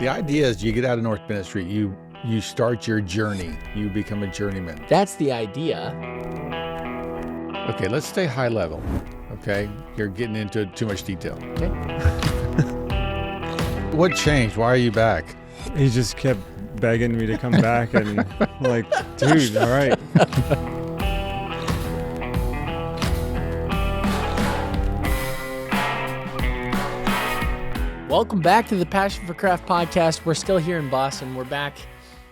The idea is you get out of North Bennett Street, you start your journey, you become a journeyman. That's the idea. Okay, let's stay high level. Okay, you're getting into too much detail. Okay. What changed? Why are you back? He just kept begging me to come back, and like, dude, all right. Welcome back to the Passion for Craft podcast. We're still here in Boston. We're back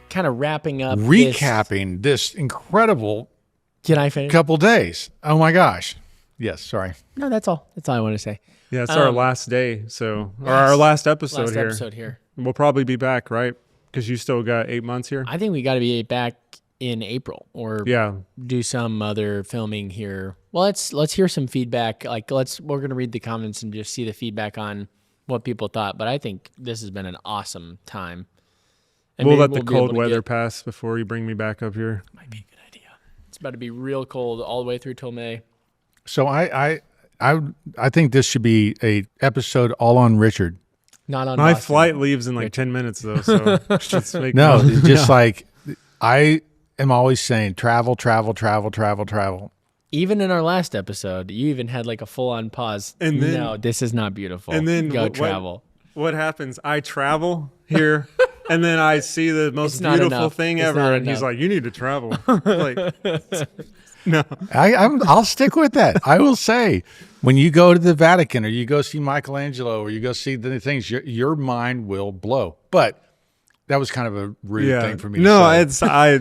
kind of wrapping up. Recapping this incredible Can I finish? couple days. Oh my gosh. Yes, sorry. No, that's all. That's all I want to say. Yeah, it's our last day, or our last episode here. We'll probably be back, right? Because you still got 8 months here. I think we got to be back in April or do some other filming here. Well, let's hear some feedback. Like we're going to read the comments and just see the feedback on what people thought. But I think this has been an awesome time. And we'll let the cold weather pass before you bring me back up here. Might be a good idea. It's about to be real cold all the way through till May. So I think this should be a episode all on Richard. Not on my Boston. Flight leaves in like 10 minutes though, so let's make No, it's just like I am always saying travel. Even in our last episode, you even had like a full-on pause. And then, no, this is not beautiful. And then travel. What happes? I travel here, and then I see the most beautiful thing ever, and he's like, "You need to travel." Like, no, I'll stick with that. I will say, when you go to the Vatican or you go see Michelangelo or you go see the things, your mind will blow. But that was kind of a rude thing for me. No, to say.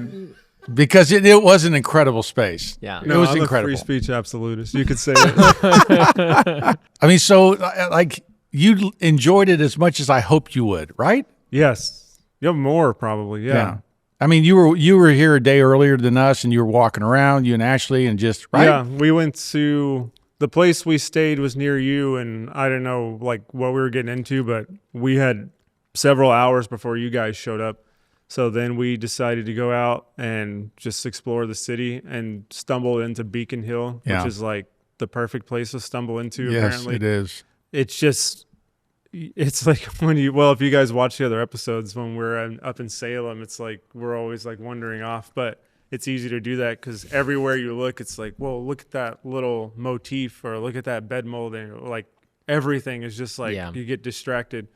Because it was an incredible space. Yeah, it was incredible. A free speech absolutist, you could say it. I mean, so like you enjoyed it as much as I hoped you would, right? Yes, you have more probably. Yeah. I mean, you were here a day earlier than us, and you were walking around, you and Ashley, and just right. Yeah, we went to the place we stayed was near you, and I don't know like what we were getting into, but we had several hours before you guys showed up. So then we decided to go out and just explore the city and stumble into Beacon Hill, which is like the perfect place to stumble into. Yes, apparently. It is. It's like if you guys watch the other episodes, when we're up in Salem, it's like we're always like wandering off, but it's easy to do that because everywhere you look, it's like, well, look at that little motif or look at that bed molding. Like everything is just like you get distracted.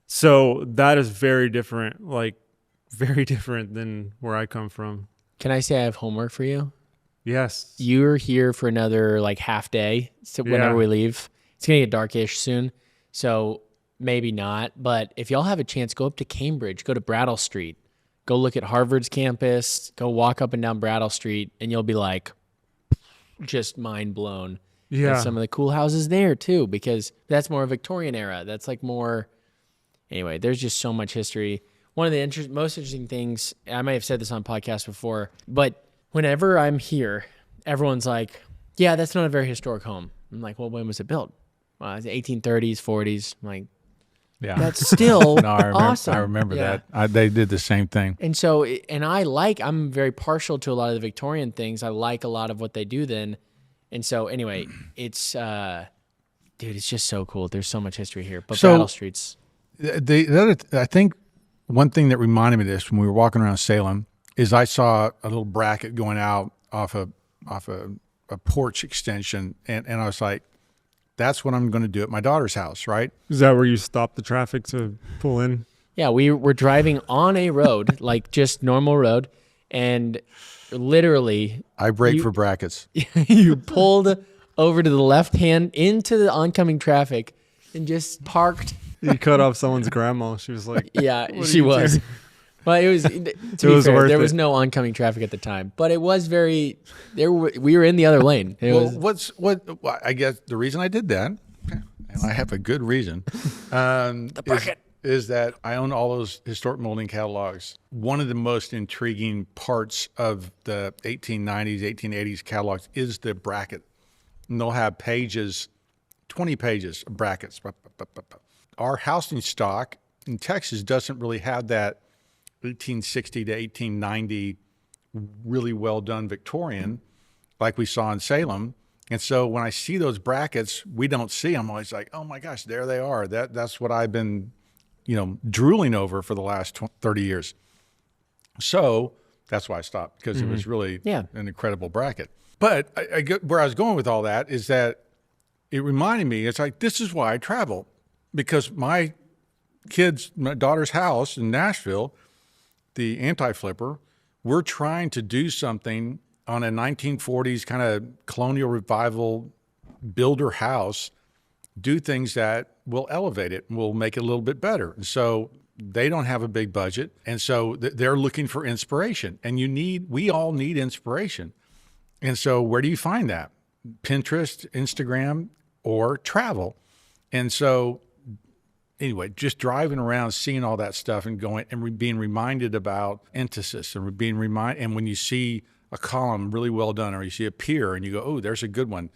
So that is very different, very different than where I come from. Can I say I have homework for you? Yes. You're here for another like half day. So whenever we leave, it's going to get darkish soon. So maybe not. But if y'all have a chance, go up to Cambridge, go to Brattle Street, go look at Harvard's campus, go walk up and down Brattle Street, and you'll be like just mind blown. Yeah. And some of the cool houses there too, because that's more Victorian era. That's like more, anyway, there's just so much history. One of the most interesting things, I may have said this on podcast before, but whenever I'm here, everyone's like, yeah, that's not a very historic home. I'm like, well, when was it built? Well, it's 1830s, 40s. I'm like, that's still awesome. I remember that. They did the same thing. And so, I'm very partial to a lot of the Victorian things. I like a lot of what they do then. And so anyway, it's, dude, it's just so cool. There's so much history here. But Brattle Street's. The other, I think, one thing that reminded me of this when we were walking around Salem is I saw a little bracket going out off a porch extension, and I was like, that's what I'm going to do at my daughter's house, right? Is that where you stop the traffic to pull in? Yeah, we were driving on a road, like just normal road, and literally... I brake for brackets. You pulled over to the left hand into the oncoming traffic and just parked... You cut off someone's grandma. She was like, yeah, she was. But it was, to be fair, there was no oncoming traffic at the time. But it was we were in the other lane. I guess the reason I did that, and I have a good reason, is that I own all those historic molding catalogs. One of the most intriguing parts of the 1890s, 1880s catalogs is the bracket. And they'll have 20 pages of brackets. Our housing stock in Texas doesn't really have that 1860 to 1890 really well done Victorian like we saw in Salem. And so when I see those brackets, we don't see them. I'm always like, oh my gosh, there they are. That's what I've been, drooling over for the last 30 years. So that's why I stopped, because it was really an incredible bracket. But I get where I was going with all that is that it reminded me, it's like, this is why I travel, because my daughter's house in Nashville, the anti-flipper, we're trying to do something on a 1940s kind of colonial revival builder house, do things that will elevate it and will make it a little bit better. And so they don't have a big budget. And so they're looking for inspiration, and we all need inspiration. And so where do you find that? Pinterest, Instagram, or travel. And so anyway, just driving around, seeing all that stuff and going and being reminded about emphasis, and being reminded. And when you see a column really well done, or you see a pier and you go, oh, there's a good one.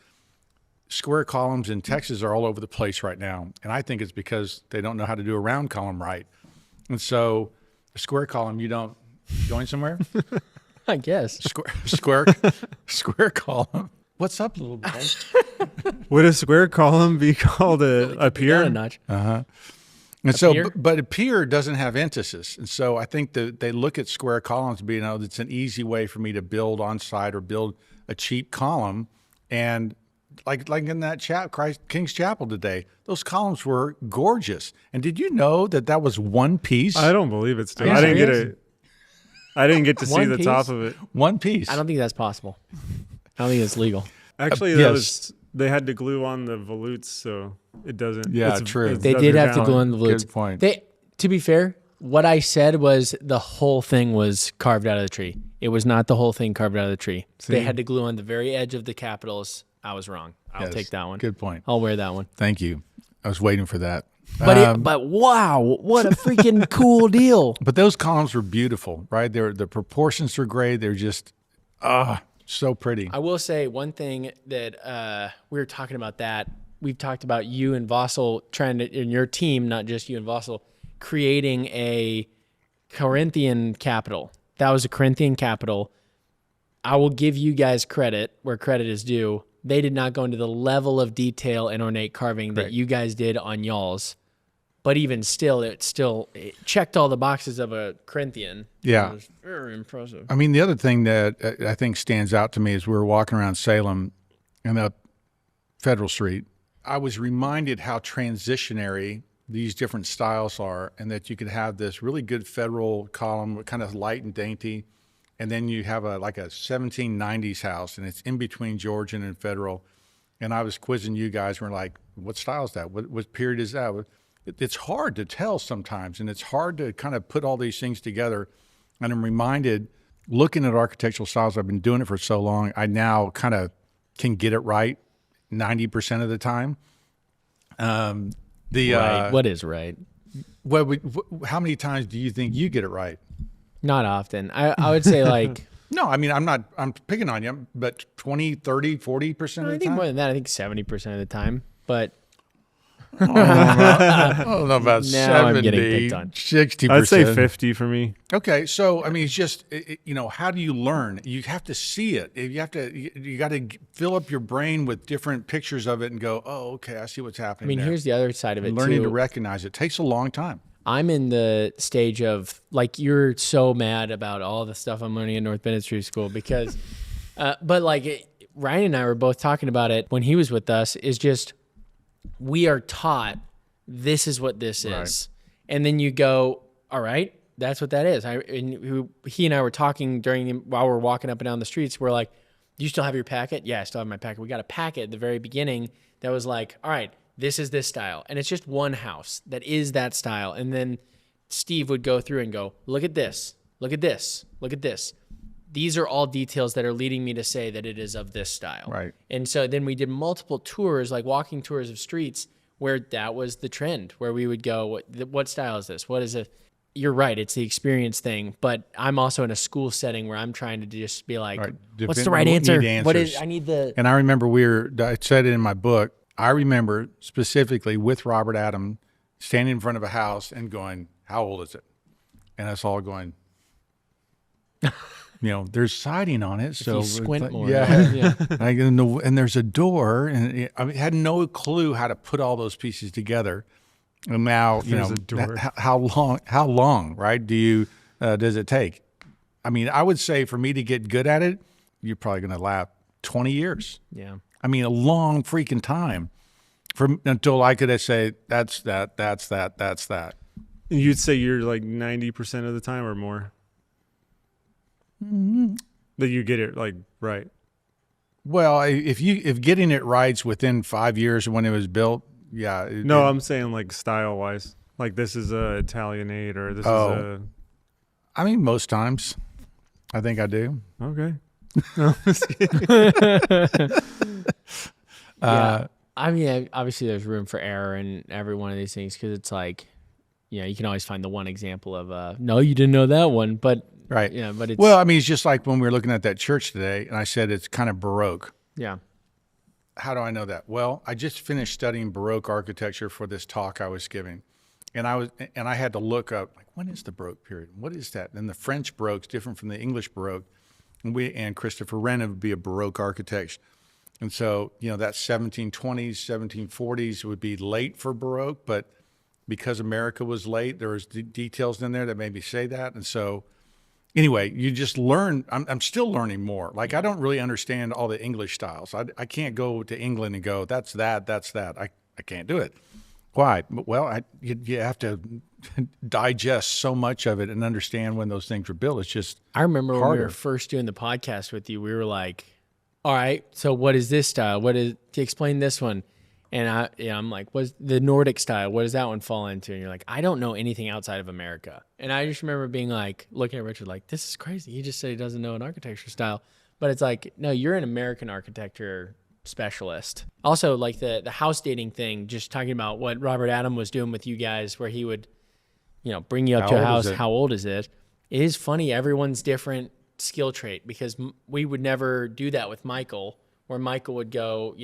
Square columns in Texas are all over the place right now. And I think it's because they don't know how to do a round column right. And so a square column, you going somewhere? I guess. Square column. What's up, little boy? Would a square column be called a pier? Down a notch. And so, but a pier doesn't have emphasis. And so I think that they look at square columns being, it's an easy way for me to build on site or build a cheap column. And like in that King's Chapel today, those columns were gorgeous. And did you know that was one piece? I don't believe it still. I didn't get to see the top of it. One piece. I don't think that's possible. I don't think it's legal. Actually, they had to glue on the volutes, so it doesn't. Yeah, true. They did have to glue on the volutes. Good point. To be fair, what I said was the whole thing was carved out of the tree. It was not the whole thing carved out of the tree. See? They had to glue on the very edge of the capitals. I was wrong. I'll take that one. Good point. I'll wear that one. Thank you. I was waiting for that. But wow, what a freaking cool deal. But those columns were beautiful, right? The proportions are great. They're just so pretty. I will say one thing that we were talking about that. We've talked about you and Vossel in your team, not just you and Vossel, creating a Corinthian capital. That was a Corinthian capital. I will give you guys credit where credit is due. They did not go into the level of detail and ornate carving that you guys did on y'all's. But even still, it checked all the boxes of a Corinthian. Yeah. It was very impressive. I mean, the other thing that I think stands out to me is we were walking around Salem and up Federal Street. I was reminded how transitionary these different styles are, and that you could have this really good federal column, kind of light and dainty, and then you have a 1790s house, and it's in between Georgian and federal. And I was quizzing you guys, and we're like, what style is that? What period is that? It's hard to tell sometimes, and it's hard to kind of put all these things together. And I'm reminded, looking at architectural styles, I've been doing it for so long, I now kind of can get it right 90% of the time. Right. What is right? How many times do you think you get it right? Not often. I would say like... No, I mean, I'm picking on you, but 20, 30, 40% of the time? I think more than that. I think 70% of the time, but... I don't know about now 70, I'm getting picked on. 60%. I'd say 50 for me. Okay, so I mean, it's just how do you learn? You have to see it. You got to fill up your brain with different pictures of it and go, oh, okay, I see what's happening. I mean, there. Here's the other side of it. Learning too. to recognize it takes a long time. I'm in the stage of you're so mad about all the stuff I'm learning in North Bennett Street School because, but Ryan and I were both talking about it when he was with us. Is just. We are taught this is what this is. And then you go, all right, that's what that is. He and I were talking while we're walking up and down the streets. We're like, do you still have your packet? Yeah, I still have my packet. We got a packet at the very beginning that was like, all right, this is this style. And it's just one house that is that style. And then Steve would go through and go, look at this, look at this, look at this. These are all details that are leading me to say that it is of this style. Right. And so then we did multiple tours, like walking tours of streets, where that was the trend, where we would go, what style is this? What is it? You're right. It's the experience thing. But I'm also in a school setting where I'm trying to just be like, what's the right answer? What is, I need the... And I remember I said it in my book, I remember specifically with Robert Adam standing in front of a house and going, how old is it? And us all going... there's siding on it, so you squint more. Yeah. And there's a door, and I had no clue how to put all those pieces together. And now, There's a door. how long, right? Does it take? I mean, I would say for me to get good at it, you're probably going to laugh 20 years. Yeah. I mean, a long freaking time until I could say, that's that. And you'd say you're like 90% of the time or more that you get it like right. Well, if getting it right's within 5 years of when it was built, yeah. No, I'm saying like style wise. Like this is a Italianate or this is a. I mean, most times, I think I do. Okay. Yeah. I mean, obviously there's room for error in every one of these things because it's like, you can always find the one example of, no, you didn't know that one, but Right. yeah, but it's, Well, I mean, it's just like when we were looking at that church today, and I said it's kind of Baroque. yeah. How do I know that? Well, I just finished studying Baroque architecture for this talk I was giving. And I had to look up, like, when is the Baroque period? What is that? And the French Baroque's different from the English Baroque. And Christopher Wren would be a Baroque architect. And so, that 1720s, 1740s would be late for Baroque, but because America was late, there was details in there that made me say that. And so anyway, you just learn. I'm still learning more. Like, I don't really understand all the English styles. I can't go to England and go, that's that. I can't do it. Why? Well, you have to digest so much of it and understand when those things were built. It's just I remember when we harder. were first doing the podcast with you, we were like, all right, so what is this style? To explain this one? And I'm like, what's the Nordic style? What does that one fall into? And you're like, I don't know anything outside of America. And I just remember being like, looking at Richard like, this is crazy. He just said he doesn't know an architecture style. But it's like, no, you're an American architecture specialist. Also, like the house dating thing, just talking about what Robert Adam was doing with you guys, where he would, bring you up to a house. How old is it? It is funny. Everyone's different skill trait because we would never do that with Michael, where Michael would go,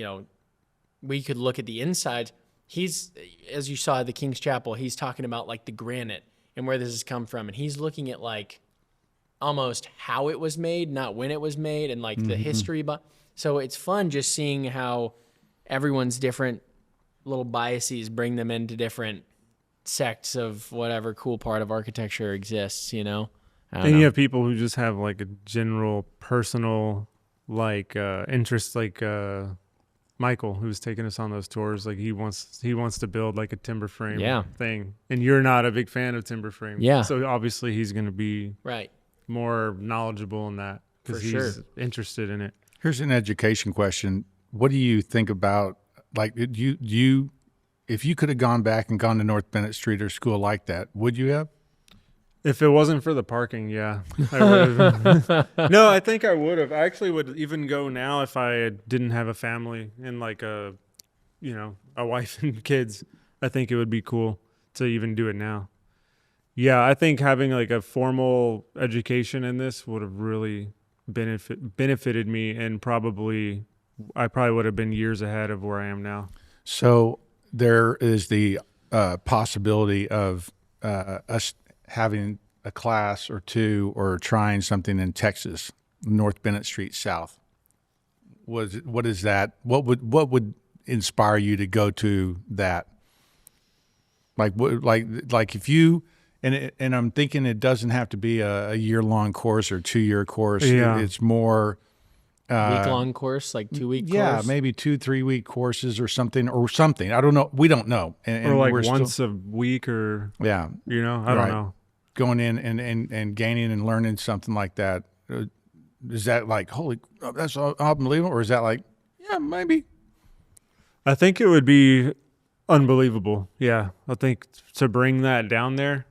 we could look at the inside. He's, as you saw at the King's Chapel, he's talking about like the granite and where this has come from. And he's looking at like almost how it was made, not when it was made, and like the history. So it's fun just seeing how everyone's different little biases bring them into different sects of whatever cool part of architecture exists, I don't know. You have people who just have like a general personal like interest, like Michael, who's taking us on those tours, like he wants to build like a timber frame thing, and you're not a big fan of timber frame, so obviously he's going to be right more knowledgeable in that because he's interested in it. Here's an education question. What do you think about, like, you if you could have gone back and gone to North Bennett Street or school like that, would you have? If it wasn't for the parking, yeah, I would have. No, I think I would have. I actually would even go now if I didn't have a family and like a wife and kids. I think it would be cool to even do it now. Yeah, I think having like a formal education in this would have really benefited me, and I probably would have been years ahead of where I am now. So there is the possibility of us having a class or two or trying something in Texas, North Bennett Street South. What is that? What would inspire you to go to that? Like if you and I'm thinking it doesn't have to be a year-long course or 2-year course. Yeah. It's more week-long course, like 2-week course. Yeah, maybe 2-3 week courses or something. I don't know. We don't know. Or like once a week or I don't know. Going in and gaining and learning something like that. Is that like, that's unbelievable? Or is that like, yeah, maybe? I think it would be unbelievable. Yeah. I think to bring that down there,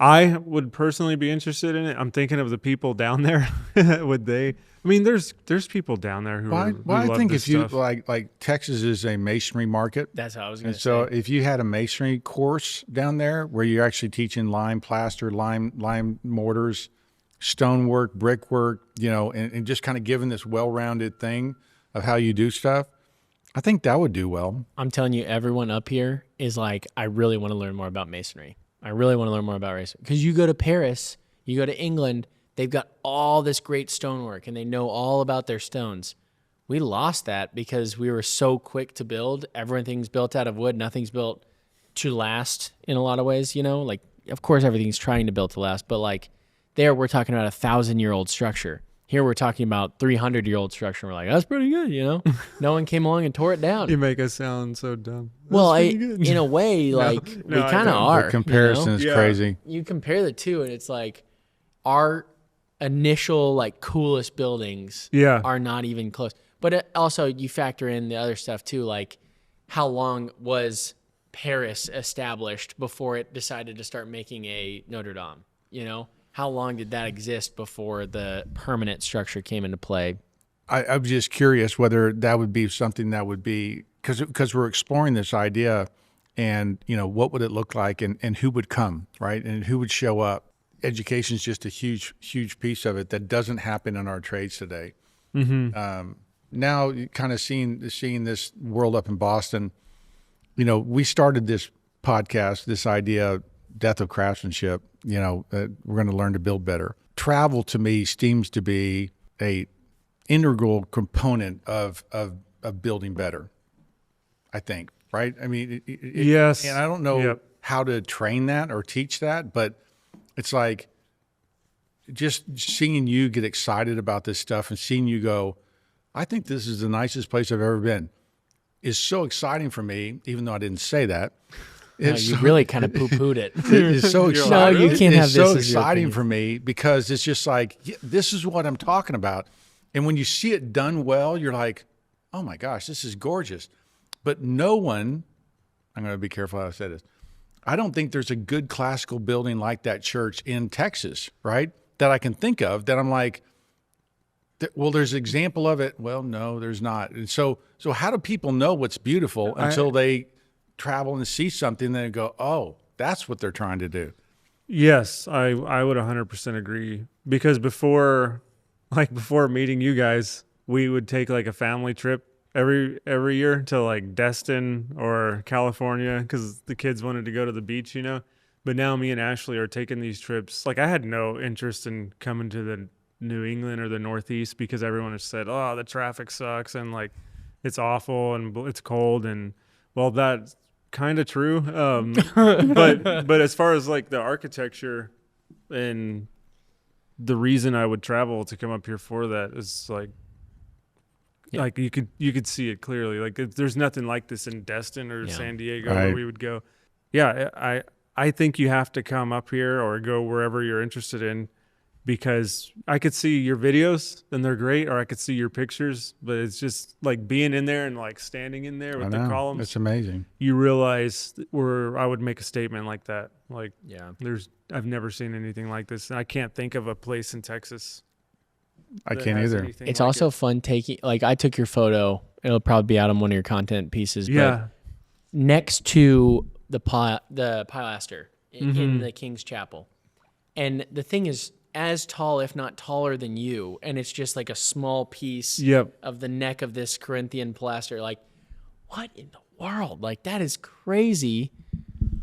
I would personally be interested in it. I'm thinking of the people down there. Would they? I mean, there's people down there who Well, I think if you like Texas is a masonry market. That's how I was going to say. So if you had a masonry course down there where you're actually teaching lime plaster, lime mortars, stonework, brickwork, and just kind of giving this well-rounded thing of how you do stuff, I think that would do well. I'm telling you, everyone up here is like, I really want to learn more about masonry. I really want to learn more about masonry. Because you go to Paris, you go to England, they've got all this great stonework and they know all about their stones. We lost that because we were so quick to build. Everything's built out of wood. Nothing's built to last in a lot of ways, like, of course everything's trying to build to last, but like there we're talking about 1,000-year-old structure. Here we're talking about 300-year-old structure. We're like, that's pretty good, No one came along and tore it down. You make us sound so dumb. Well, in a way, like we I kind of don't. are. The comparison is crazy. You compare the two, and it's like our initial like coolest buildings are not even close. But also you factor in the other stuff too, like how long was Paris established before it decided to start making a Notre Dame? How long did that exist before the permanent structure came into play? I'm just curious whether that would be something that would be, because we're exploring this idea, and what would it look like, and who would come, right, and who would show up. Education is just a huge piece of it that doesn't happen in our trades today. Now, kind of seeing this world up in Boston, we started this podcast, this idea, Death of Craftsmanship. We're going to learn to build better. Travel to me seems to be a integral component of building better, I think, right? I mean, yes. And I don't know how to train that or teach that, but it's like just seeing you get excited about this stuff and seeing you go, I think this is the nicest place I've ever been, is so exciting for me, even though I didn't say that. You really kind of poo-pooed it. It's so exciting. No, you can't have it's this so as your exciting opinion. for me because it's just like, this is what I'm talking about. And when you see it done well, you're like, oh my gosh, this is gorgeous. But no one, I'm going to be careful how I say this, I don't think there's a good classical building like that church in Texas, right, that I can think of that I'm like, well, there's an example of it. Well, no, there's not. And so how do people know what's beautiful until they travel and see something and then go, oh, that's what they're trying to do? Yes, I would 100% agree, because before meeting you guys, we would take like a family trip every year to like Destin or California because the kids wanted to go to the beach, But now me and Ashley are taking these trips. Like I had no interest in coming to the New England or the Northeast because everyone has said, oh, the traffic sucks and like it's awful and it's cold, and well, that's kind of true. But as far as like the architecture and the reason I would travel to come up here for that is like, like you could see it clearly. Like there's nothing like this in Destin or San Diego where we would go. Yeah, I think you have to come up here or go wherever you're interested in, because I could see your videos and they're great, or I could see your pictures, but it's just like being in there and like standing in there with the columns. It's amazing. You realize where I would make a statement like that. Like, I've never seen anything like this, and I can't think of a place in Texas. I can't either. It's like also fun taking, like I took your photo. It'll probably be out on one of your content pieces. Yeah. But next to the pilaster in the King's Chapel. And the thing is as tall, if not taller than you. And it's just like a small piece of the neck of this Corinthian pilaster. Like, what in the world? Like, that is crazy.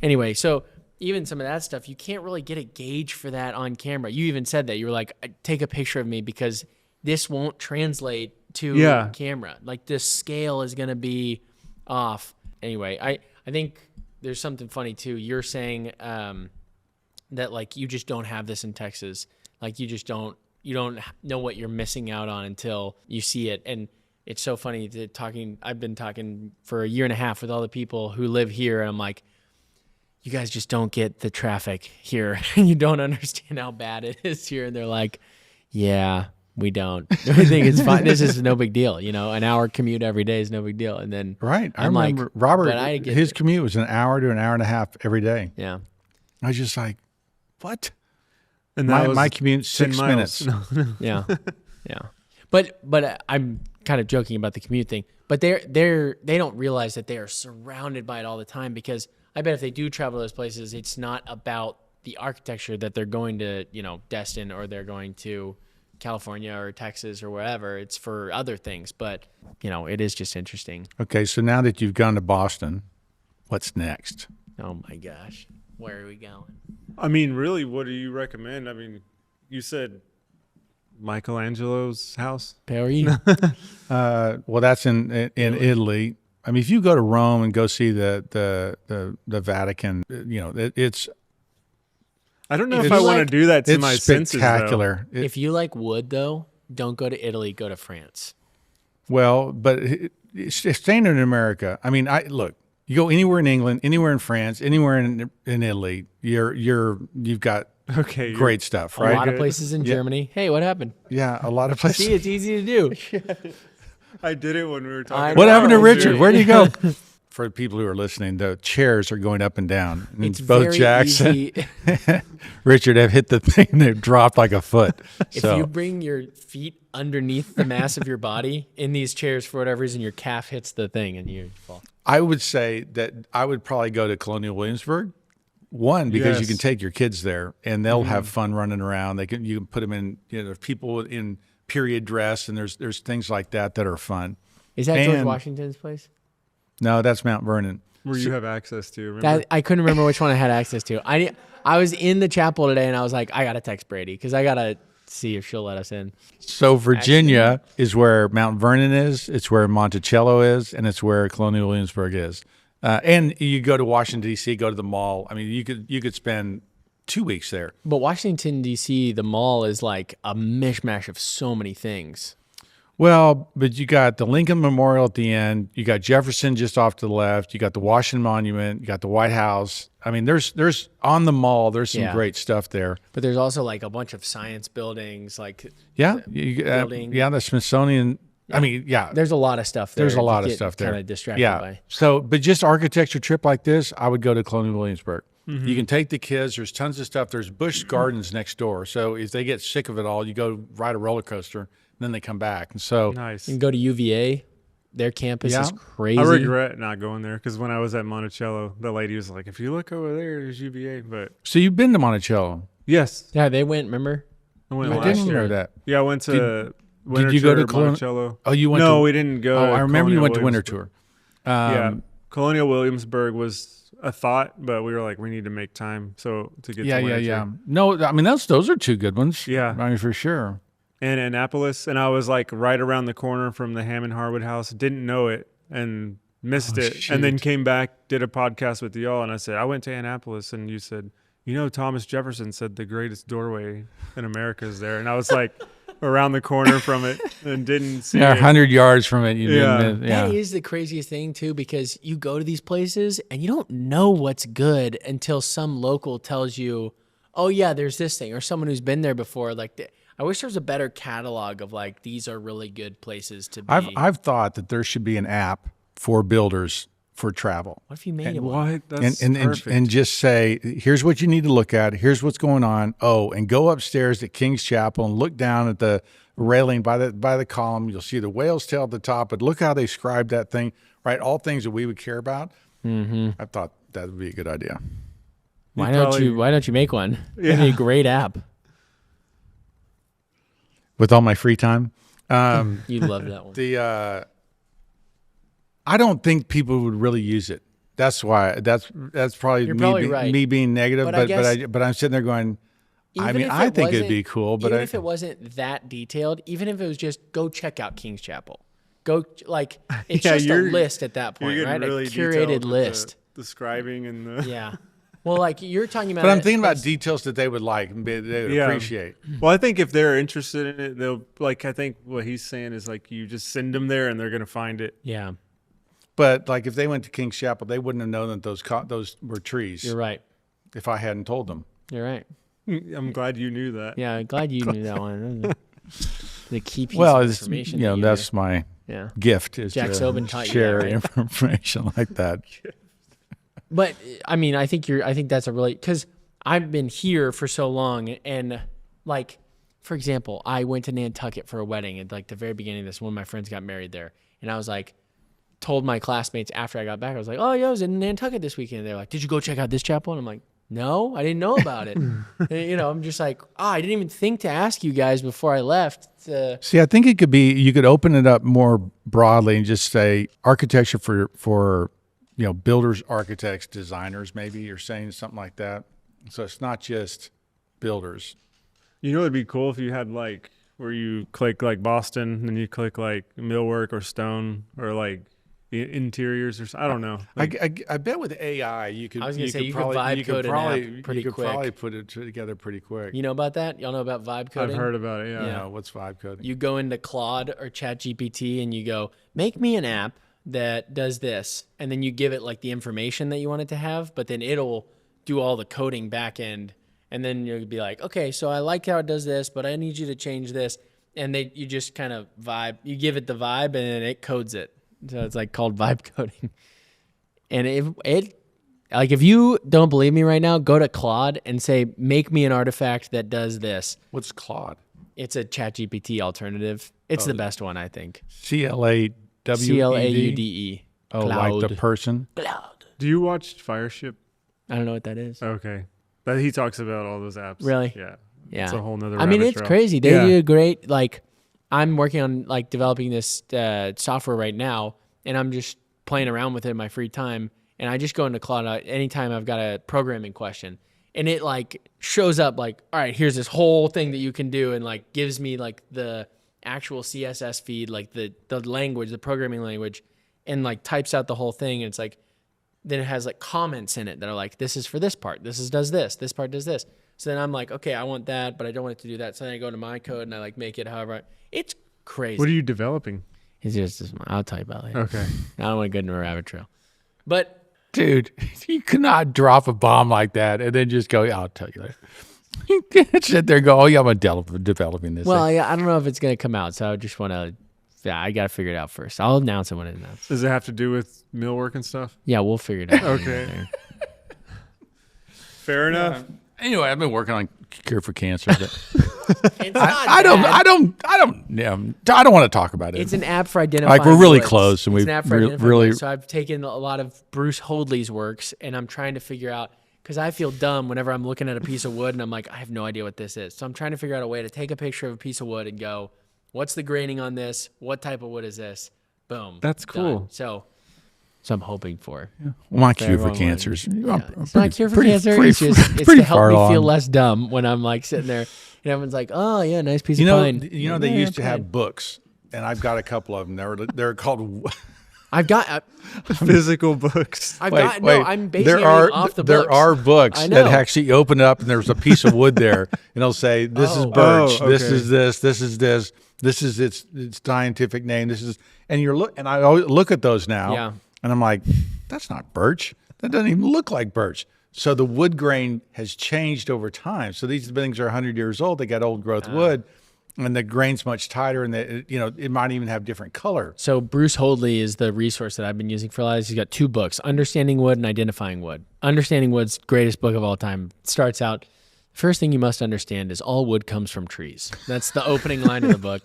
Anyway, so even some of that stuff, you can't really get a gauge for that on camera. You even said that. You were like, take a picture of me because this won't translate to camera. Like, this scale is going to be off. Anyway, I think there's something funny, too. You're saying that, like, you just don't have this in Texas. Like, you don't know what you're missing out on until you see it. And it's so funny I've been talking for a year and a half with all the people who live here, and I'm like, you guys just don't get the traffic here. You don't understand how bad it is here. And they're like, yeah, we don't. We think it's fine. This is no big deal. An hour commute every day is no big deal. And then I remember like, Robert, his commute was an hour to an hour and a half every day. Yeah. I was just like, what? And my commute's 6 minutes. Yeah. Yeah. But I'm kind of joking about the commute thing. But they don't realize that they are surrounded by it all the time, because I bet if they do travel to those places, it's not about the architecture that they're going to, Destin, or they're going to California or Texas or wherever. It's for other things. But, it is just interesting. Okay, so now that you've gone to Boston, what's next? Oh, my gosh. Where are we going? I mean, really, what do you recommend? I mean, you said Michelangelo's house. Perry? Well, that's in Italy. I mean, if you go to Rome and go see the Vatican, it's I don't know If if you I want to like- do that to it's my senses, though. spectacular. If you like wood, though, don't go to Italy. Go to France. Well, but staying in America, I mean, look. You go anywhere in England, anywhere in France, anywhere in Italy, you've got Okay, great stuff, A right? lot of places in Germany. Hey, what happened? Yeah, a lot of places. See, it's easy to do. I did it when we were talking. I What know. happened to It's Richard? very- Where would he go? For people who are listening, the chairs are going up and down. And It's both very Jackson, easy. Richard have hit the thing and they've dropped like a foot. If So you bring your feet underneath the mass of your body in these chairs, for whatever reason, your calf hits the thing and you fall. I would say that I would probably go to Colonial Williamsburg. One, because you Yes. can take your kids there and they'll have fun running around. You can put them in, people in period dress, and there's things like that are fun. Is that George And- Washington's place? No, that's Mount Vernon. Where you have access to. Remember? That I couldn't remember which one I had access to. I was in the chapel today and I was like, I gotta text Brady because I gotta see if she'll let us in. So Virginia is where Mount Vernon is. It's where Monticello is, and it's where Colonial Williamsburg is. And you go to Washington D.C., go to the mall. I mean, you could spend 2 weeks there. But Washington D.C., the mall is like a mishmash of so many things. Well, but you got the Lincoln Memorial at the end. You got Jefferson just off to the left. You got the Washington Monument. You got the White House. I mean, there's on the mall. There's some Yeah. great stuff there. But there's also like a bunch of science buildings. Like Yeah, building. yeah, the Smithsonian. I mean, yeah, there's a lot of stuff there. there's a lot of stuff there. Kind of distracted Yeah. by. So, but just architecture trip like this, I would go to Colonial Williamsburg. You can take the kids. There's tons of stuff. There's Busch Gardens next door. So if they get sick of it all, you go ride a roller coaster, and then they come back. And so, nice. You can go to UVA. Their campus Yeah. is crazy. I regret not going there because when I was at Monticello, the lady was like, "If you look over there, there's UVA." But so you've been to Monticello. yes, Yeah, they went. Remember? I went I last didn't year. know that. Yeah, I went to. Did you go to Monticello? Oh, you went No, to. we didn't go. Oh, to I remember you Colonial went to Winter Williamsburg. Tour. Yeah, Colonial Williamsburg was a thought, but we were like, we need to make time to get. Yeah, to yeah, Winter yeah. Tour. No, I mean those are two good ones. Yeah. I mean for sure. And Annapolis, and I was like right around the corner from the Hammond Harwood house. Didn't know it and missed Oh, it, and then shoot. came back, did a podcast with y'all, and I said I went to Annapolis, and you said, Thomas Jefferson said the greatest doorway in America is there, and I was like around the corner from it and didn't see Yeah, it. 100 yards from it. You Yeah. didn't, yeah. That is the craziest thing too, because you go to these places and you don't know what's good until some local tells you, "Oh yeah, there's this thing," or someone who's been there before. Like, I wish there was a better catalog of like these are really good places to be. I've thought that there should be an app for builders for travel. What if you made it one? What? That's And perfect. just say, here's what you need to look at. Here's what's going on. Oh, and go upstairs at King's Chapel and look down at the railing by the column. You'll see the whale's tail at the top. But look how they scribed that thing. Right, all things that we would care about. Mm-hmm. I thought that would be a good idea. Why probably- don't you make one? It'd be a Yeah. great app. With all my free time, You'd love that one. I don't think people would really use it. That's why. That's probably You're me, probably right. me being negative. But But I guess- but I'm sitting there going, I Even mean, if I it think it'd wasn't- be cool. But even if it wasn't that detailed, even if it was just go check out King's Chapel, go like it's Yeah, just a you're- list at that point, You're right? getting really A curated detailed with list. the scribing and the Yeah. Well, like you're talking about. But I'm thinking about it's- details that they would like and they would Yeah. appreciate. Well, I think if they're interested in it, they'll like. I think what he's saying is like you just send them there and they're gonna find it. Yeah, But like if they went to King's Chapel, they wouldn't have known that those were trees you're right. if I hadn't told them. You're right. I'm glad you knew that. Yeah, glad you knew that one. That was the key piece Well, of it's, information. you know, that that's my yeah. gift is Jack to Sobin taught you share that, right? information like that. But I mean, I think that's a really, because I've been here for so long, and like, for example, I went to Nantucket for a wedding at like the very beginning of this. One of my friends got married there, and I was like, told my classmates after I got back, I was like, "Oh yeah, I was in Nantucket this weekend." And they're like, "Did you go check out this chapel?" And I'm like, "No, I didn't know about it." And, you know, I'm just like, "Oh, I didn't even think to ask you guys before I left." See, I think it could be, you could open it up more broadly and just say architecture for builders, architects, designers, maybe you're saying something like that. So it's not just builders. You know, it'd be cool if you had like where you click like Boston, and then you click like millwork or stone, or like interiors or I don't know. I bet with AI you could. I was gonna say, you could probably vibe code an app pretty you could quick. probably put it together pretty quick. You know about that? Y'all know about vibe coding? I've heard about it. Yeah. Yeah. What's vibe coding? You go into Claude or ChatGPT and you go, make me an app that does this. And then you give it like the information that you want it to have, but then it'll do all the coding back end. And then you'll be like, okay, so I like how it does this, but I need you to change this. And you just kind of vibe, you give it the vibe and then it codes it. So it's like called vibe coding. And if you don't believe me right now, go to Claude and say, make me an artifact that does this. What's Claude? It's a ChatGPT alternative. It's the best one, I think. CLAUDE. CLAUDE. Oh, like the person. Cloud. Do you watch Fireship? I don't know what that is. Okay. But he talks about all those apps. Really? Yeah. Yeah. It's a whole nother I mean, rabbit it's trail. crazy. They Yeah. do a great, like, I'm working on, like, developing this software right now, and I'm just playing around with it in my free time. And I just go into Claude anytime I've got a programming question. And it, like, shows up, like, all right, here's this whole thing that you can do, and, like, gives me, like, the actual CSS feed, like, the language, the programming language, and, like, types out the whole thing. And it's like, then it has, like, comments in it that are like, this is for this part. Does this part does this. So then I'm like, okay, I want that, but I don't want it to do that. So then I go to my code and I, like, make it however. It's crazy. What are you developing? It's just, I'll tell you about it later. Okay. I don't want to go into a rabbit trail. But Dude, you cannot drop a bomb like that and then just go, I'll tell you later. You can't sit there and go, oh, yeah, I'm developing this. well, thing. yeah, I don't know if it's gonna come out, so I just want to. Yeah, I gotta figure it out first. I'll announce it when it announces. Does it have to do with millwork and stuff? Yeah, we'll figure it out. Okay. Fair enough. Anyway, I've been working on cure for cancer. But It's not I don't want to talk about it. It's an app for identifying. Like, we're really woods. close, and It's we've an app for identifying really- woods. So I've taken a lot of Bruce Hoadley's works, and I'm trying to figure out, because I feel dumb whenever I'm looking at a piece of wood, and I'm like, I have no idea what this is. So I'm trying to figure out a way to take a picture of a piece of wood and go, what's the graining on this? What type of wood is this? Boom. That's cool. Done. So I'm hoping for. my cure for wrong cancers. It's not a cure for cancer. It's just it's to help me feel less dumb when I'm like sitting there and everyone's like, "Oh yeah, nice piece of pine." They Yeah, used to pine. have books, and I've got a couple of them. They're called. I've got. Physical books. I've got. No, I'm basing everything off the books. There are books I that know. actually open up, and there's a piece of wood there, and it'll say, "This is birch. Oh, This okay. is this. This is this. This is its scientific name. This is." And and I always look at those now, Yeah. and I'm like, "That's not birch. That doesn't even look like birch." So the wood grain has changed over time. So these things are 100 years old. They got old growth wood, and the grain's much tighter, and it might even have different color. So Bruce Hoadley is the resource that I've been using for a lot of this. He's got 2 books, Understanding Wood and Identifying Wood. Understanding Wood's greatest book of all time. Starts out, first thing you must understand is all wood comes from trees. That's the opening line of the book.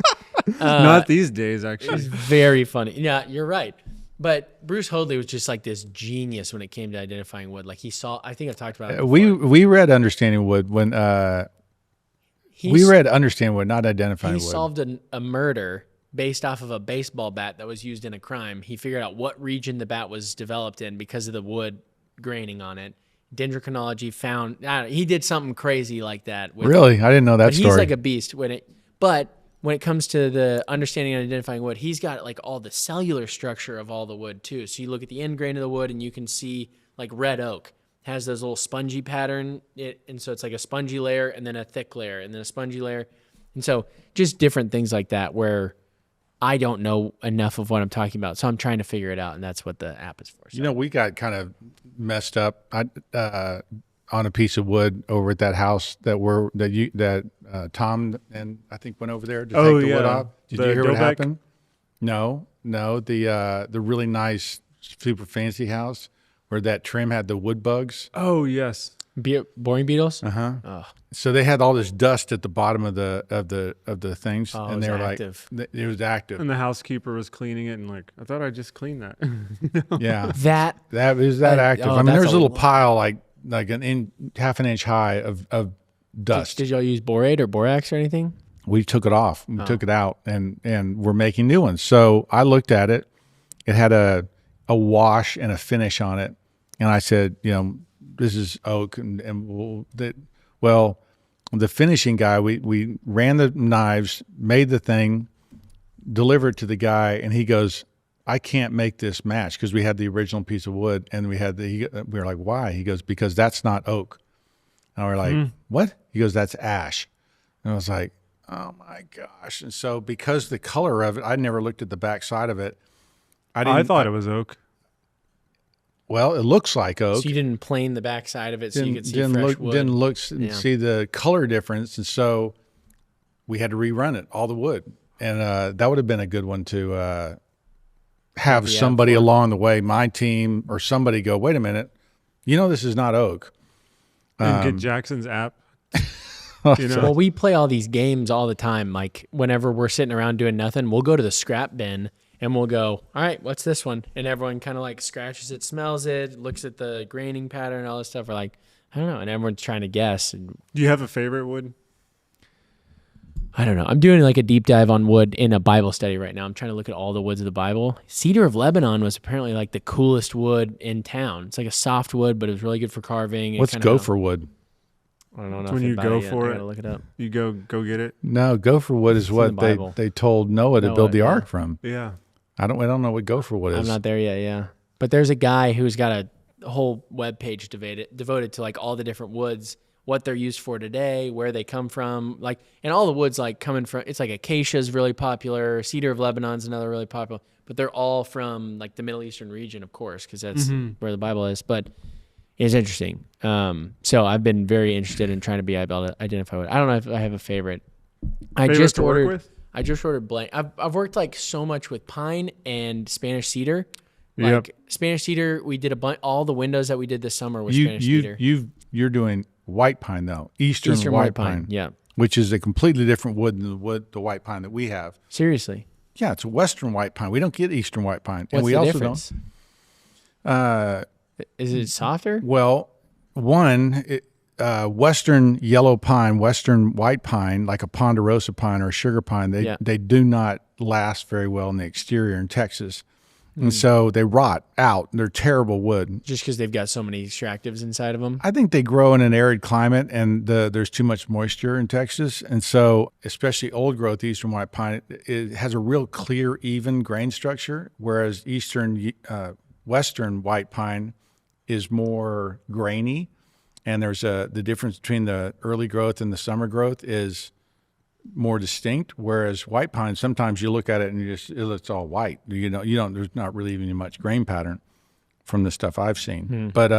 Not these days, actually. Very funny. Yeah, you're right. But Bruce Hoadley was just like this genius when it came to identifying wood. Like, he saw, I think I've talked about it before. We read Understanding Wood when we read Understand Wood, not Identifying He Wood. solved a murder based off of a baseball bat that was used in a crime. He figured out what region the bat was developed in because of the wood graining on it. Dendrochronology found, he did something crazy like that. Really? I didn't know that But story. he's like a beast but when it comes to the understanding and identifying wood, he's got like all the cellular structure of all the wood too. So you look at the end grain of the wood and you can see like red oak has those little spongy pattern. And so it's like a spongy layer and then a thick layer and then a spongy layer. And so just different things like that where I don't know enough of what I'm talking about. So I'm trying to figure it out. And that's what the app is for. So. We got kind of messed up on a piece of wood over at that house that Tom and I think went over there to take the wood off. Did you hear what happened? No. The really nice, super fancy house where that trim had the wood bugs. Oh, yes. Boring beetles? Oh. So they had all this dust at the bottom of the things, Oh, and it they was were active. like, it was active. And the housekeeper was cleaning it and like, I thought I just cleaned that. Yeah, That was that active. I mean, that's there's a little lot. pile like half an inch high of dust. Did y'all use borate or borax or anything? We took it off. We took it out, and we're making new ones. So I looked at it. It had a wash and a finish on it, and I said, this is oak, well, the finishing guy, we ran the knives, made the thing, delivered it to the guy, and he goes, I can't make this match because we had the original piece of wood and we were like, why? He goes, because that's not oak. And we're like, what? He goes, that's ash. And I was like, oh my gosh. And so because the color of it, I never looked at the back side of it. I thought it was oak. Well, it looks like oak. So you didn't plane the back side of it so you could see fresh wood. Didn't look and see the color difference. And so we had to rerun it, all the wood. And that would have been a good one to have somebody along the way, my team or somebody go, wait a minute, this is not oak. And get Jackson's app. Well, we play all these games all the time. Like whenever we're sitting around doing nothing, we'll go to the scrap bin and we'll go, all right, what's this one? And everyone kind of like scratches it, smells it, looks at the graining pattern, all this stuff. We're like, I don't know. And everyone's trying to guess. And do you have a favorite wood? I don't know. I'm doing like a deep dive on wood in a Bible study right now. I'm trying to look at all the woods of the Bible. Cedar of Lebanon was apparently like the coolest wood in town. It's like a soft wood, but it was really good for carving. What's gopher wood? I don't know. When you go for it, look it up. You go get it. No, gopher wood is what they told Noah to build the ark from. Yeah. I don't know what gopher wood is. I'm not there yet. Yeah, but there's a guy who's got a whole web page devoted to like all the different woods, what they're used for today, where they come from, like, and all the woods like coming from. It's like acacia is really popular. Cedar of Lebanon's another really popular, but they're all from like the Middle Eastern region, of course, because that's where the Bible is. But it's interesting. So I've been very interested in trying to be able to identify wood. I don't know if I have a favorite. I just ordered blank. I've worked like so much with pine and Spanish cedar. Like Spanish cedar, we did all the windows that we did this summer with Spanish cedar. You're doing white pine though, Eastern white pine, yeah, which is a completely different wood than the white pine that we have. Seriously? Yeah, it's a Western white pine. We don't get Eastern white pine, and we the also difference? Don't. Is it softer? Well, Western yellow pine, Western white pine, like a ponderosa pine or a sugar pine, they do not last very well in the exterior in Texas. And so they rot out. They're terrible wood. Just because they've got so many extractives inside of them? I think they grow in an arid climate and there's too much moisture in Texas. And so especially old growth Eastern white pine, it has a real clear, even grain structure, whereas Western white pine is more grainy. And there's the difference between the early growth and the summer growth is more distinct. Whereas white pine, sometimes you look at it and it's all white. There's not really even much grain pattern from the stuff I've seen. But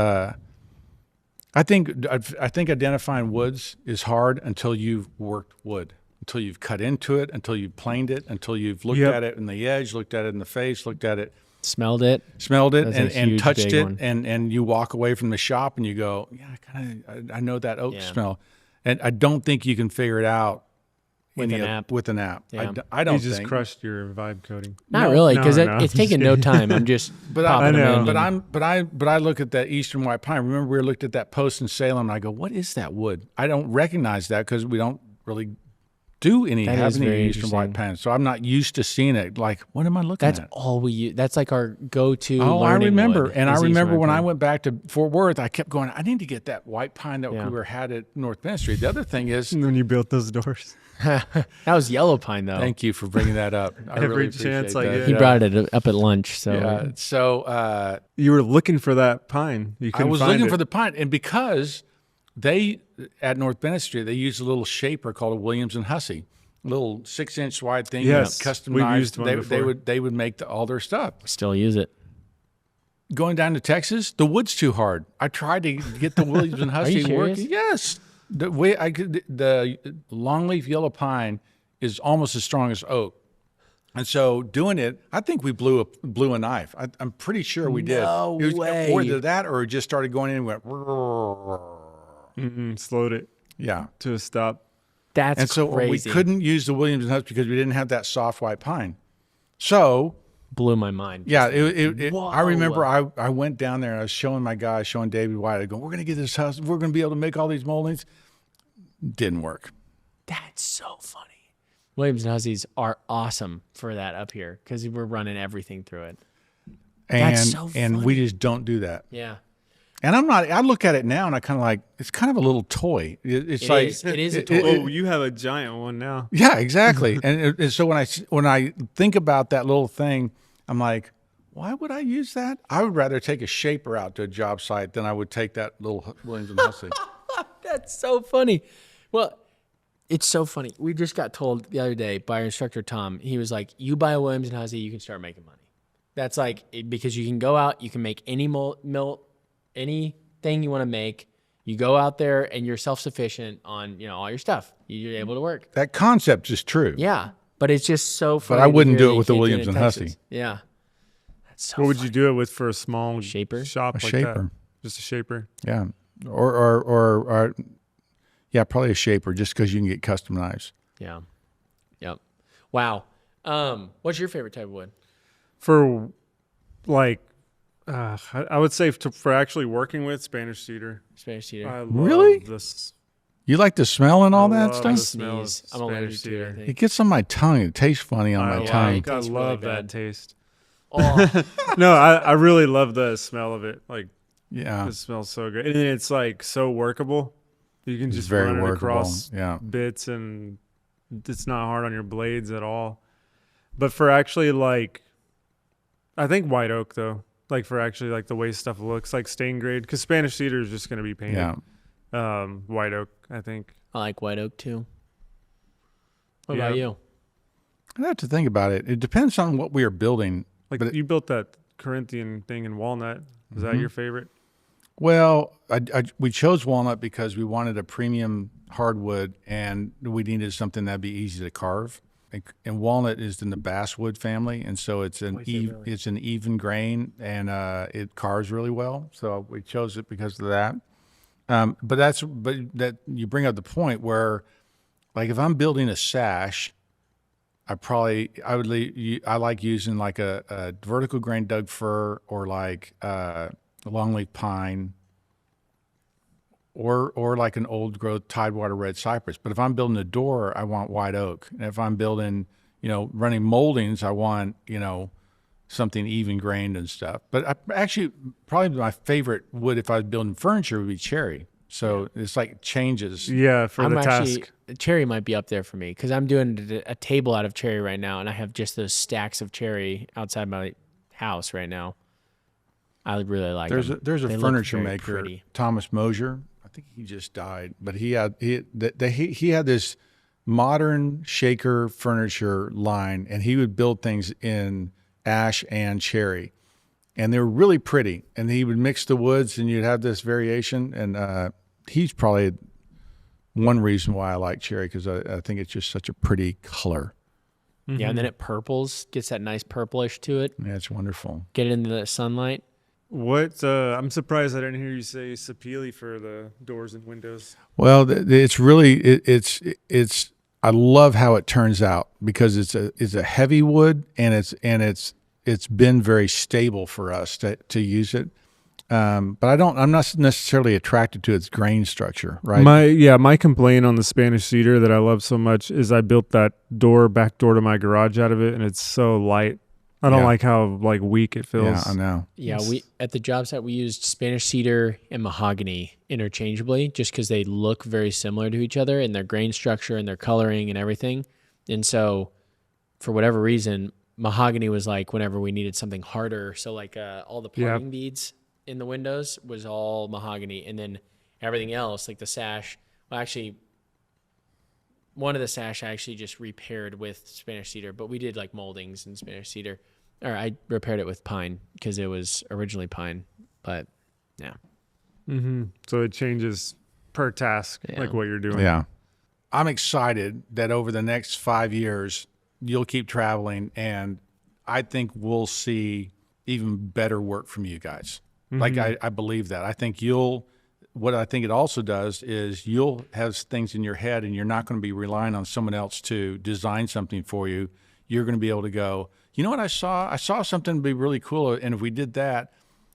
I think identifying woods is hard until you've worked wood, until you've cut into it, until you've planed it, until you've looked at it in the edge, looked at it in the face, looked at it. Smelled it, and touched it, and you walk away from the shop and you go, I know that oak smell, and I don't think you can figure it out with an app. Yeah. I don't. You just crushed your vibe coding. Not really, because it's taken no time. I'm just, I look at that Eastern white pine. Remember, we looked at that post in Salem, and I go, what is that wood? I don't recognize that because we don't really do any Eastern white pine, so I'm not used to seeing it. Like, what am I looking at? That's all we use. That's like our go-to. I remember, wood, and I remember when I went back to Fort Worth, I kept going, I need to get that white pine that we had at North Bennett Street. The other thing is, when you built those doors, that was yellow pine though. Thank you for bringing that up. I Every really chance appreciate I that. get. He brought it up at lunch. So so you were looking for that pine. I was looking for the pine, and because they at North Bennett Street they use a little shaper called a Williams and Hussey. Little 6-inch wide thing, customized. We've used one before. They would make all their stuff. Still use it. Going down to Texas, the wood's too hard. I tried to get the Williams and Hussey working. Yes, the longleaf yellow pine is almost as strong as oak, and so doing it, I think we blew a knife. I'm pretty sure we did. No way. Or either that, or it just started going in and went. Slowed it. Yeah, to a stop. That's so crazy. We couldn't use the Williams and Hussey because we didn't have that soft white pine. So blew my mind. Yeah, I remember I went down there and I was showing my guy, showing David White. I go, we're going to get this house. We're going to be able to make all these moldings. Didn't work. That's so funny. Williams and Hussies are awesome for that up here because we're running everything through it. That's so funny. And we just don't do that. Yeah. And I look at it now and I kind of like, it's kind of a little toy. It is a toy. You have a giant one now. Yeah, exactly. And so when I think about that little thing, I'm like, why would I use that? I would rather take a shaper out to a job site than I would take that little Williams and Hussey. That's so funny. Well, it's so funny. We just got told the other day by our instructor, Tom, he was like, you buy a Williams and Hussey, you can start making money. That's like, because you can go out, you can make any anything you want to make. You go out there and you're self-sufficient on, all your stuff. You're able to work. That concept is true. Yeah. But it's just so funny. But I wouldn't to hear do it that with you the can't do it Williams in and Texas. Hussey. Yeah. That's so What would funny. you do it with for a small Shaper? shop A like shaper. that? Just a shaper. Yeah. Or yeah, probably a shaper just because you can get custom knives. Yeah. Yep. Wow. What's your favorite type of wood? For like, I would say for actually working with Spanish cedar. Spanish cedar. I love Really? this. You like the smell and all I that love stuff? the smell of Sneeze. I'm allergic Spanish to it, I cedar. think. It gets on my tongue. It tastes funny on my I tongue. like- I tastes really love bad. that taste. Oh, No, I really love the smell of it. Like, Yeah. it smells so good. And it's like so workable. You can It's just very run it workable. across Yeah. bits and it's not hard on your blades at all. But for actually like, I think white oak though, like for actually like the way stuff looks like stain grade, because Spanish cedar is just going to be painted. Yeah. White oak, I think. I like white oak too. What Yeah. about you? I have to think about it. It depends on what we are building. Like But you built that Corinthian thing in walnut. Is that your favorite? Well, we chose walnut because we wanted a premium hardwood and we needed something that'd be easy to carve. And walnut is in the basswood family, and so it's an it's an even grain and it carves really well. So we chose it because of that. But that you bring up the point where, like, if I'm building a sash, I like using like a vertical grain Doug fir or like longleaf pine or like an old growth tidewater red cypress. But if I'm building a door, I want white oak. And if I'm building, running moldings, I want, something even grained and stuff. But actually, probably my favorite wood if I was building furniture would be cherry. So it's like changes. Yeah, for I'm the actually task. cherry might be up there for me because I'm doing a table out of cherry right now, and I have just those stacks of cherry outside my house right now. I really like them. There's a They look furniture very maker, pretty. Thomas Mosier. I think he just died, but he had this modern shaker furniture line, and he would build things in ash and cherry, and they were really pretty. And he would mix the woods, and you'd have this variation. And he's probably one reason why I like cherry because I think it's just such a pretty color. Yeah, and then it purples, gets that nice purplish to it. Yeah, it's wonderful. Get it into the sunlight. What? I'm surprised I didn't hear you say sapele for the doors and windows. Well, it's really it's. I love how it turns out because it's a heavy wood and it's been very stable for us to use it. But I'm not necessarily attracted to its grain structure, right? My complaint on the Spanish cedar that I love so much is I built that back door to my garage out of it, and it's so light. I don't like how weak it feels. Yeah, I know. Yeah, we at the job site we used Spanish cedar and mahogany interchangeably just because they look very similar to each other in their grain structure and their coloring and everything. And so for whatever reason, mahogany was like whenever we needed something harder. So like all the parting beads in the windows was all mahogany, and then everything else like the sash. Well, actually, one of the sash I actually just repaired with Spanish cedar, but we did like moldings in Spanish cedar. Or I repaired it with pine because it was originally pine, but yeah. So it changes per task, like what you're doing. Yeah. I'm excited that over the next 5 years, you'll keep traveling, and I think we'll see even better work from you guys. Like, I believe that. I think what I think it also does is you'll have things in your head, and you're not going to be relying on someone else to design something for you. You're going to be able to go, you know what I saw? I saw something be really cool, and if we did that,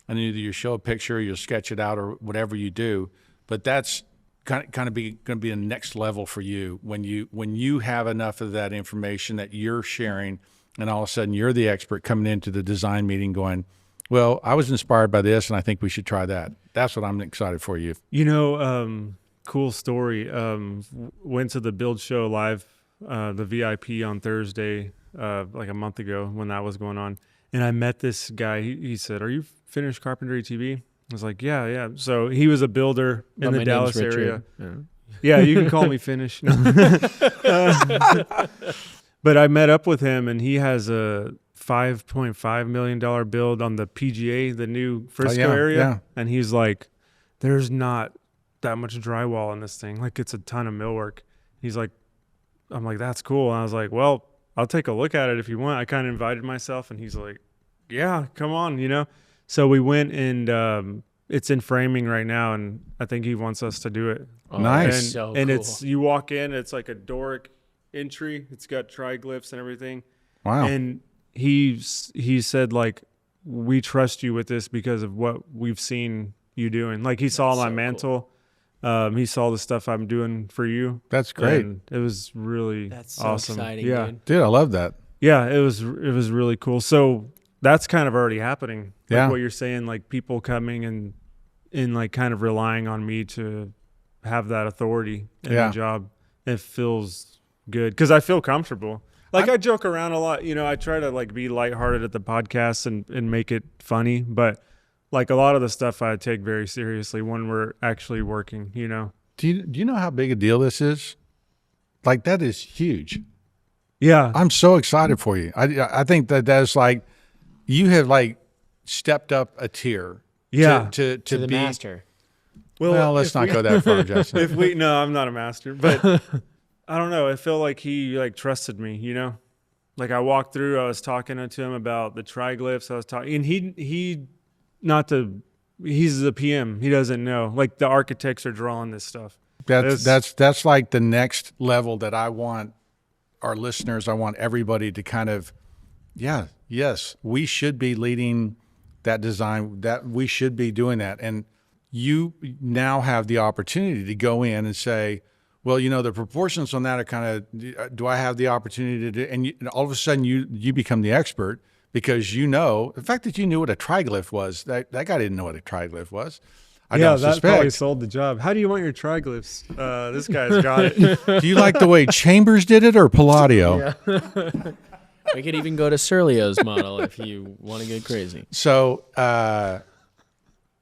and either you show a picture, or you'll sketch it out, or whatever you do. But that's kind of going to be a next level for you when you have enough of that information that you're sharing, and all of a sudden you're the expert coming into the design meeting going, well, I was inspired by this, and I think we should try that. That's what I'm excited for you. Cool story. Went to the Build Show live, the VIP on Thursday, like a month ago when that was going on. And I met this guy. He said, "Are you finished carpentry TV?" I was like, "Yeah." So he was a builder in the Dallas area. Yeah, you can call me Finish. No. But I met up with him, and he has a $5.5 million build on the PGA, the new Frisco area. Yeah. And he's like, "There's not that much drywall on this thing. Like, it's a ton of millwork." He's like, I'm like, "That's cool." And I was like, "Well, I'll take a look at it if you want." I kind of invited myself, and he's like, "Yeah, come on," So we went, and it's in framing right now, and I think he wants us to do it. Oh, Nice. And it's, you walk in, it's like a Doric entry. It's got triglyphs and everything. Wow. And he said, like, "We trust you with this because of what we've seen you doing." Like, he saw my mantle. He saw the stuff I'm doing for you. That's great. And it was really That's so awesome. exciting, Yeah. Dude, I love that. Yeah, it was really cool. So that's kind of already happening. Like Yeah. what you're saying, like people coming and like kind of relying on me to have that authority in the job. It feels good because I feel comfortable. Like I joke around a lot. I try to like be lighthearted at the podcast and make it funny, but like a lot of the stuff I take very seriously when we're actually working, Do you know how big a deal this is? Like, that is huge. Yeah. I'm so excited for you. I think that's like, you have like stepped up a tier. Yeah. To the be master. Well, let's not go that far, Justin. No, I'm not a master, but I don't know. I feel like he like trusted me, Like I walked through, I was talking to him about the triglyphs. I was talking, and he's the PM. He doesn't know. Like the architects are drawing this stuff. That's like the next level that I want our listeners. I want everybody to kind of, yes, we should be leading that design. That we should be doing that. And you now have the opportunity to go in and say, well, the proportions on that are kind of, do I have the opportunity to do? And all of a sudden you become the expert because the fact that you knew what a triglyph was, that guy didn't know what a triglyph was. I don't that suspect. probably sold the job. How do you want your triglyphs? This guy's got it. Do you like the way Chambers did it or Palladio? Yeah. We could even go to Serlio's model if you want to get crazy. So,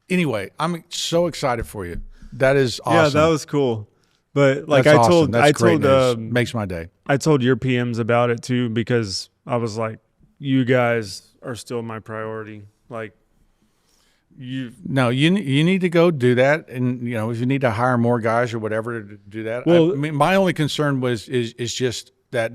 anyway, I'm so excited for you. That is awesome. Yeah, that was cool. But like That's I awesome. told, That's I great told, news. Makes my day. I told your PMs about it too because I was like, you guys are still my priority. Like, you need to go do that, and if you need to hire more guys or whatever to do that. Well, I mean, my only concern is just that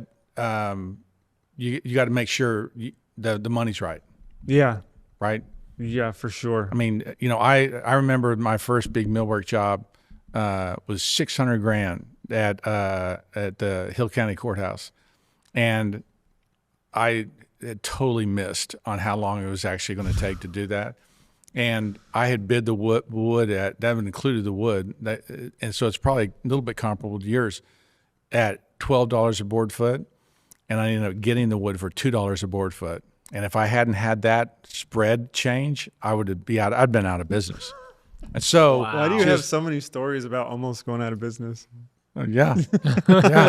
you got to make sure the money's right. Yeah. Right. Yeah, for sure. I mean, I remember my first big millwork job was $600,000 at the Hill County Courthouse, and I had totally missed on how long it was actually going to take to do that. And I had bid the wood at, that included the wood, and so it's probably a little bit comparable to yours, at $12 a board foot, and I ended up getting the wood for $2 a board foot. And if I hadn't had that spread change, I'd been out of business. And so, Why do you have so many stories about almost going out of business? Yeah,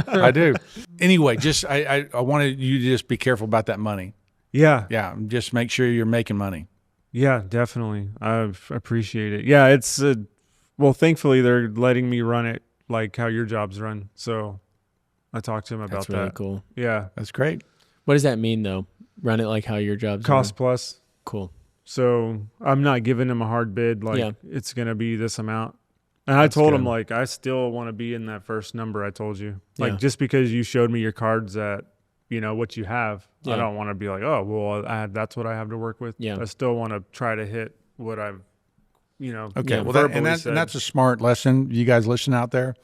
I do. Anyway, I wanted you to just be careful about that money. Yeah, just make sure you're making money. Yeah, definitely. I appreciate it. Yeah, it's well, thankfully they're letting me run it like how your job's run. So I talked to him about That's really that. cool. Yeah, that's great. What does that mean though? Run it like how your job's cost run? plus. Cool. So I'm not giving him a hard bid. Like it's going to be this amount. And I told him like, I still want to be in that first number I told you. Like just because you showed me your cards at, what you have, I don't want to be like, oh, well, that's what I have to work with. Yeah. I still want to try to hit what I've, Okay. Well, that's a smart lesson. You guys listen out there.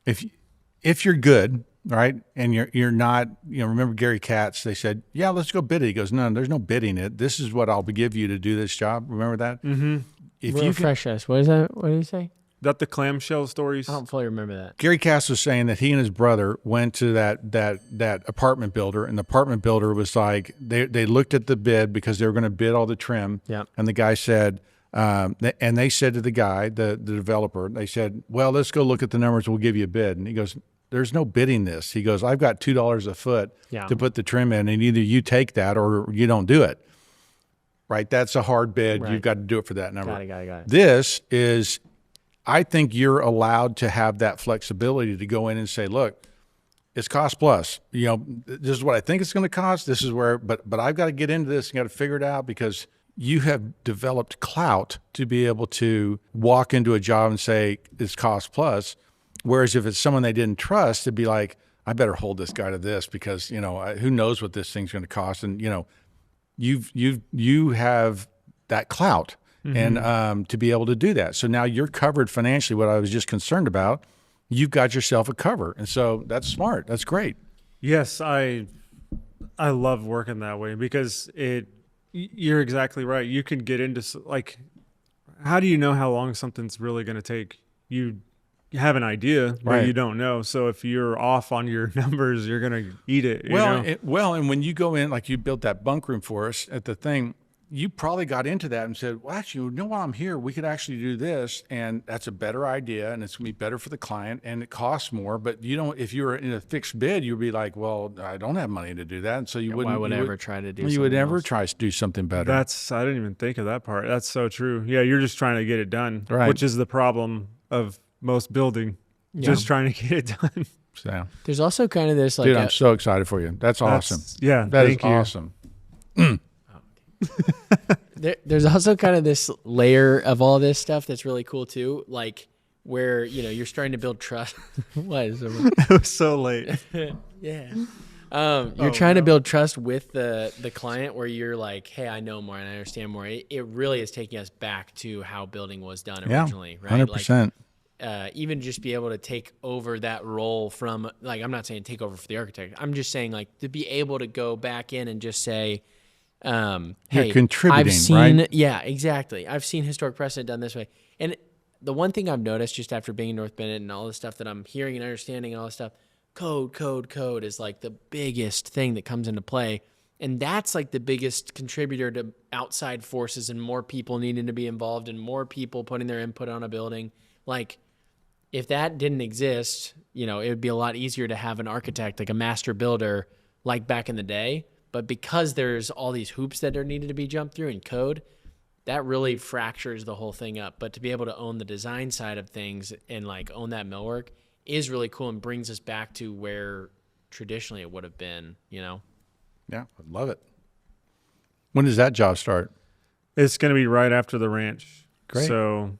If you're good, right, and you're not, remember Gary Katz, they said, yeah, let's go bid it. He goes, no, there's no bidding it. This is what I'll give you to do this job. Remember that? Mm-hmm. If you refresh us, what is that? What did he say? That the clamshell stories? I don't fully remember that. Gary Katz was saying that he and his brother went to that apartment builder, and the apartment builder was like, they looked at the bid because they were going to bid all the trim. Yeah. And the guy said, and they said to the guy, the developer, they said, well, let's go look at the numbers. We'll give you a bid. And he goes, there's no bidding this. He goes, I've got $2 a foot to put the trim in, and either you take that or you don't do it. right? That's a hard bid. Right. You've got to do it for that number. Got it. This is, I think you're allowed to have that flexibility to go in and say, look, it's cost plus. You know, this is what I think it's going to cost. This is where, but I've got to get into this and got to figure it out, because you have developed clout to be able to walk into a job and say it's cost plus. Whereas if it's someone they didn't trust, it'd be like, I better hold this guy to this, because, you know, who knows what this thing's going to cost. And, you know, you have that clout and to be able to do that. So now you're covered financially. What I was just concerned about, you've got yourself a cover. And so that's smart. That's great. Yes, I love working that way, because you're exactly right. You can get into, like, how do you know how long something's really going to take? You have an idea, but Right. you don't know. So if you're off on your numbers, you're going to eat it. you know? And when you go in, like you built that bunk room for us at the thing, you probably got into that and said, well, actually, you know, while I'm here, we could actually do this. And that's a better idea. And it's going to be better for the client, and it costs more. But you don't, if you were in a fixed bid, you'd be like, well, I don't have money to do that. And so you wouldn't. Why would I ever try to do You would something never else? try to do something better. I didn't even think of that part. That's so true. Yeah, you're just trying to get it done, Right. which is the problem of most building. Just trying to get it done. So, There's also kind of this like dude, I'm so excited for you. That's awesome. Yeah, That is thank you. awesome. there's also kind of this layer of all this stuff that's really cool too, like where, you know, you're starting to build trust. What is it? It was so late. Yeah. You're trying to build trust with the client, where you're like, hey, I know more and I understand more. It really is taking us back to how building was done Yeah, originally, right? 100%. Even just be able to take over that role from, like, I'm not saying take over for the architect. I'm just saying, like, to be able to go back in and just say, hey, contributing, I've seen, right? Yeah, exactly. I've seen historic precedent done this way. And the one thing I've noticed just after being in North Bennett and all the stuff that I'm hearing and understanding and all this stuff, code is like the biggest thing that comes into play. And that's like the biggest contributor to outside forces and more people needing to be involved and more people putting their input on a building. Like, if that didn't exist, you know, it would be a lot easier to have an architect, like a master builder, like back in the day. But because there's all these hoops that are needed to be jumped through in code, that really fractures the whole thing up. But to be able to own the design side of things and like own that millwork is really cool and brings us back to where traditionally it would have been, you know? Yeah, I love it. When does that job start? It's going to be right after the ranch. Great. So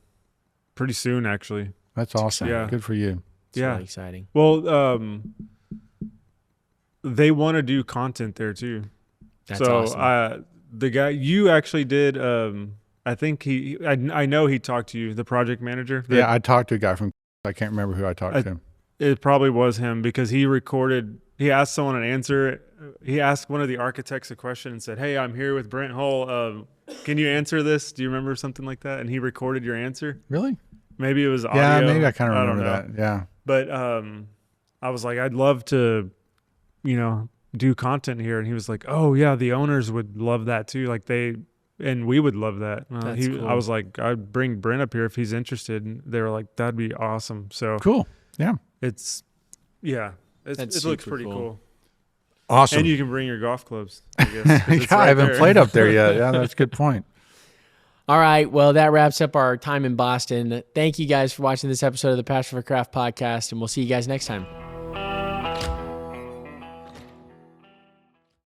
pretty soon, actually. That's awesome. Yeah. Good for you. It's Yeah. really exciting. Well, they want to do content there too. That's so awesome. the guy you actually did, I think I know he talked to you, the project manager. Yeah, I talked to a guy from, I can't remember who I talked to. It probably was him, because he asked someone an answer. He asked one of the architects a question and said, hey, I'm here with Brent Hull. Can you answer this? Do you remember something like that? And he recorded your answer. Really? Maybe it was audio. Yeah, maybe I kind of don't remember know. that. Yeah. But I was like, I'd love to, you know, do content here. And he was like, oh yeah, the owners would love that too. Like and we would love that. That's cool. I was like, I'd bring Brent up here if he's interested. And they were like, that'd be awesome. So Cool. Yeah. it looks super pretty cool. cool. Awesome. And you can bring your golf clubs, I guess. 'cause it's Yeah, I right haven't there. played up there yet. Yeah, that's a good point. All right. Well, that wraps up our time in Boston. Thank you guys for watching this episode of the Passion for Craft podcast, and we'll see you guys next time.